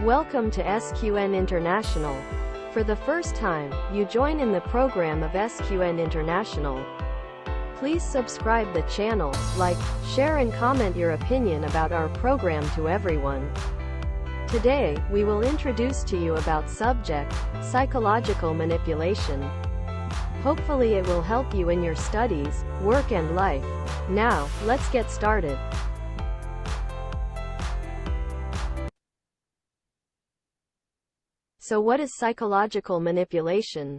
Welcome to SQN International. For the first time, you join in the program of SQN International. Please subscribe the channel, like, share and comment your opinion about our program to everyone. Today, we will introduce to you about subject, psychological manipulation. Hopefully it will help you in your studies, work and life. Now, let's get started. So what is psychological manipulation?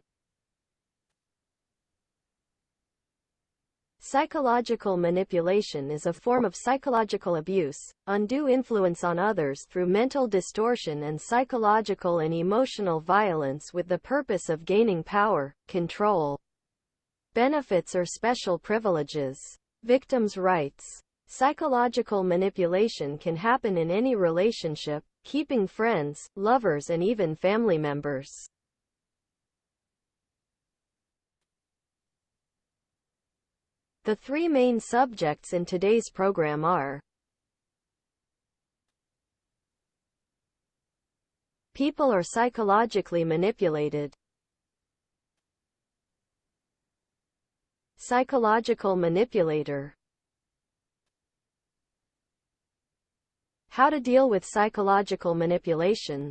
Psychological manipulation is a form of psychological abuse, undue influence on others through mental distortion and psychological and emotional violence with the purpose of gaining power, control, benefits or special privileges. Victims' rights. Psychological manipulation can happen in any relationship, keeping friends, lovers and even family members. The three main subjects in today's program are: people are psychologically manipulated. Psychological manipulator. How to deal with psychological manipulation.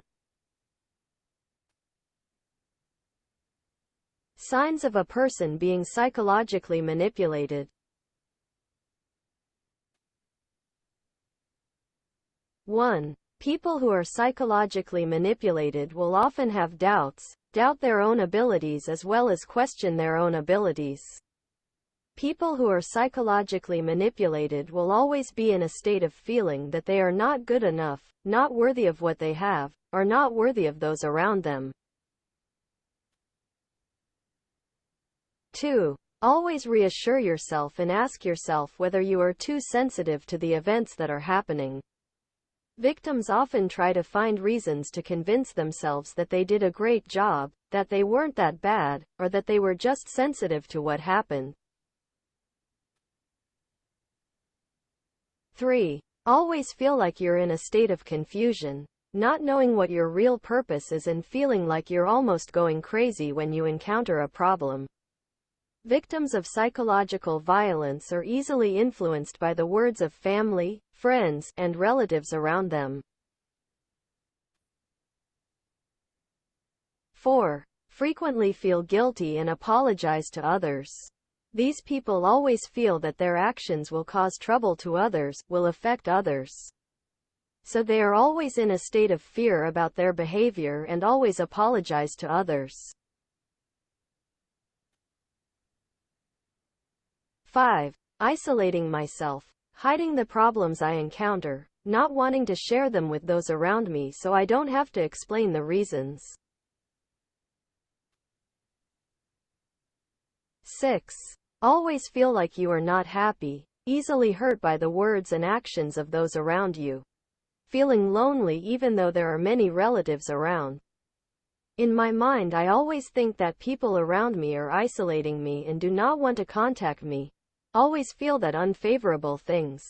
Signs of a person being psychologically manipulated. 1. People who are psychologically manipulated will often have doubts, doubt their own abilities as well as question their own abilities. People who are psychologically manipulated will always be in a state of feeling that they are not good enough, not worthy of what they have, or not worthy of those around them. 2. Always reassure yourself and ask yourself whether you are too sensitive to the events that are happening. Victims often try to find reasons to convince themselves that they did a great job, that they weren't that bad, or that they were just sensitive to what happened. 3. Always feel like you're in a state of confusion, not knowing what your real purpose is and feeling like you're almost going crazy when you encounter a problem. Victims of psychological violence are easily influenced by the words of family, friends, and relatives around them. 4. Frequently feel guilty and apologize to others. These people always feel that their actions will cause trouble to others, will affect others. So they are always in a state of fear about their behavior and always apologize to others. 5. Isolating myself, hiding the problems I encounter, not wanting to share them with those around me so I don't have to explain the reasons. 6. Always feel like you are not happy, easily hurt by the words and actions of those around you. Feeling lonely even though there are many relatives around. In my mind I always think that people around me are isolating me and do not want to contact me. Always feel that unfavorable things.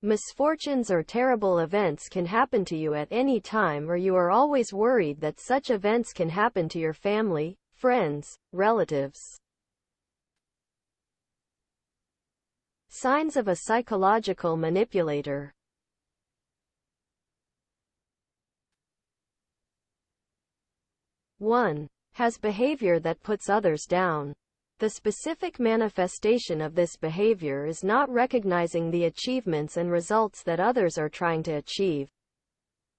Misfortunes or terrible events can happen to you at any time, or you are always worried that such events can happen to your family, friends, relatives. Signs of a psychological manipulator. 1. Has behavior that puts others down. The specific manifestation of this behavior is not recognizing the achievements and results that others are trying to achieve.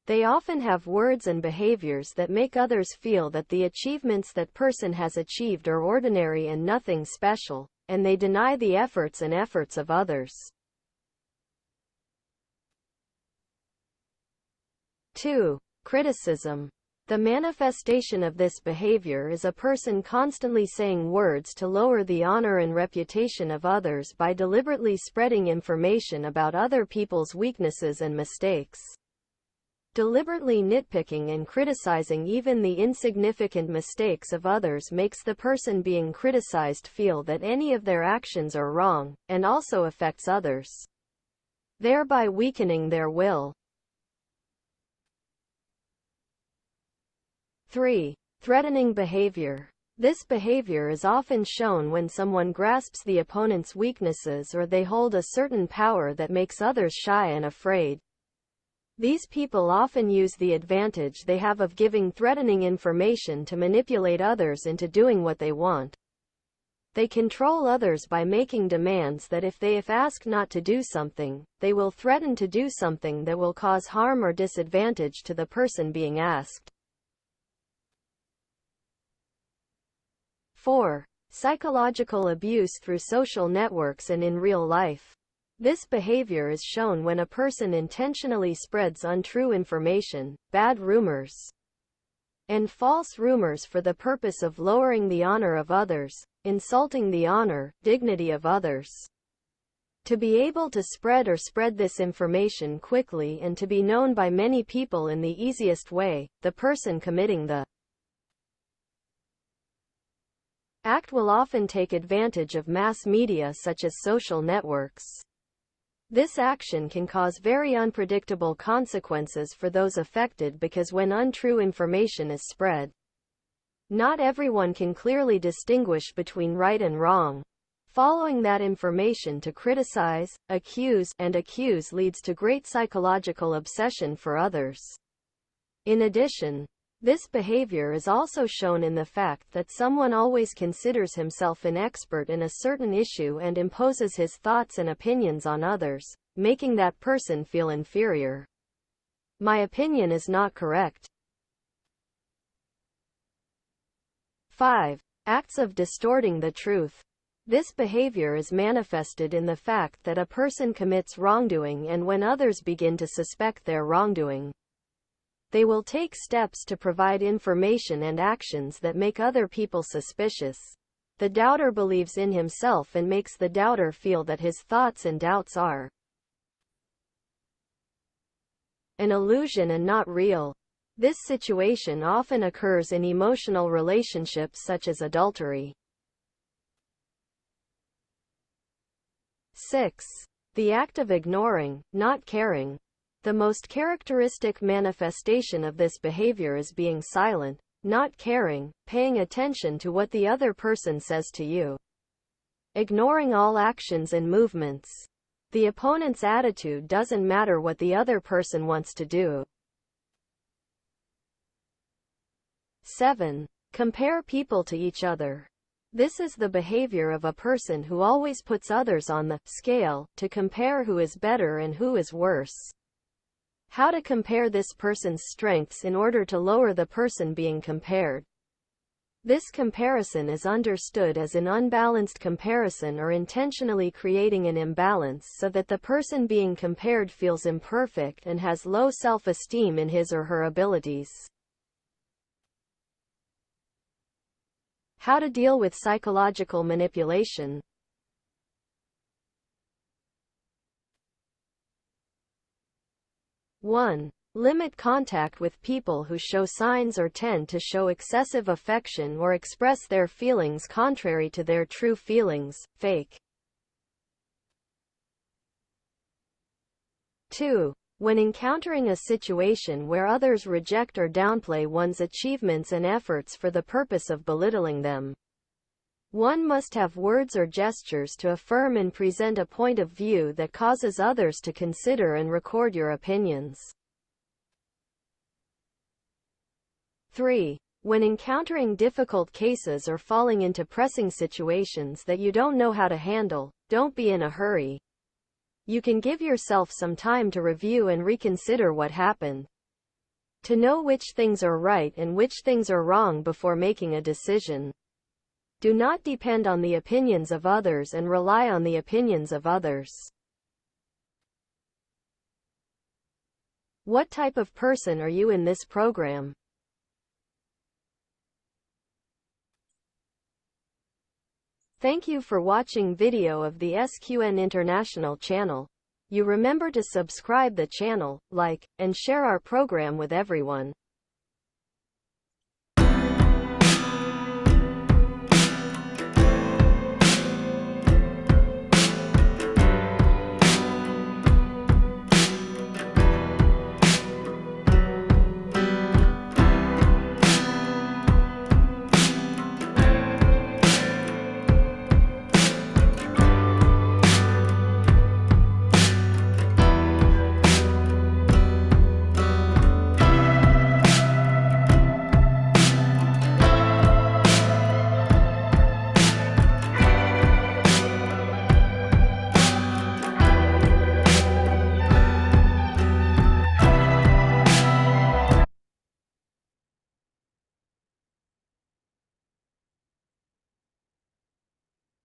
They often have words and behaviors that make others feel that the achievements that person has achieved are ordinary and nothing special, and they deny the efforts of others. 2. Criticism. The manifestation of this behavior is a person constantly saying words to lower the honor and reputation of others by deliberately spreading information about other people's weaknesses and mistakes. Deliberately nitpicking and criticizing even the insignificant mistakes of others makes the person being criticized feel that any of their actions are wrong, and also affects others, thereby weakening their will. 3. Threatening behavior. This behavior is often shown when someone grasps the opponent's weaknesses or they hold a certain power that makes others shy and afraid. These people often use the advantage they have of giving threatening information to manipulate others into doing what they want. They control others by making demands that if asked not to do something, they will threaten to do something that will cause harm or disadvantage to the person being asked. 4. Psychological abuse through social networks and in real life. This behavior is shown when a person intentionally spreads untrue information, bad rumors, and false rumors for the purpose of lowering the honor of others, insulting the honor, dignity of others. To be able to spread this information quickly and to be known by many people in the easiest way, the person committing the act will often take advantage of mass media such as social networks. This action can cause very unpredictable consequences for those affected because when untrue information is spread, not everyone can clearly distinguish between right and wrong. Following that information to criticize, accuse leads to great psychological obsession for others. In addition, this behavior is also shown in the fact that someone always considers himself an expert in a certain issue and imposes his thoughts and opinions on others, making that person feel inferior. My opinion is not correct. 5. Acts of distorting the truth. This behavior is manifested in the fact that a person commits wrongdoing and when others begin to suspect their wrongdoing, they will take steps to provide information and actions that make other people suspicious. The doubter believes in himself and makes the doubter feel that his thoughts and doubts are an illusion and not real. This situation often occurs in emotional relationships such as adultery. 6. The act of ignoring, not caring. The most characteristic manifestation of this behavior is being silent, not caring, paying attention to what the other person says to you, ignoring all actions and movements. The opponent's attitude doesn't matter what the other person wants to do. 7. Compare people to each other. This is the behavior of a person who always puts others on the scale to compare who is better and who is worse. How to compare this person's strengths in order to lower the person being compared. This comparison is understood as an unbalanced comparison or intentionally creating an imbalance so that the person being compared feels imperfect and has low self-esteem in his or her abilities. How to deal with psychological manipulation. 1. Limit contact with people who show signs or tend to show excessive affection or express their feelings contrary to their true feelings, fake. 2. When encountering a situation where others reject or downplay one's achievements and efforts for the purpose of belittling them, one must have words or gestures to affirm and present a point of view that causes others to consider and record your opinions. 3. When encountering difficult cases or falling into pressing situations that you don't know how to handle, don't be in a hurry. You can give yourself some time to review and reconsider what happened, to know which things are right and which things are wrong before making a decision. Do not depend on the opinions of others and rely on the opinions of others. What type of person are you in this program? Thank you for watching video of the SQN International channel. You remember to subscribe the channel, like, and share our program with everyone.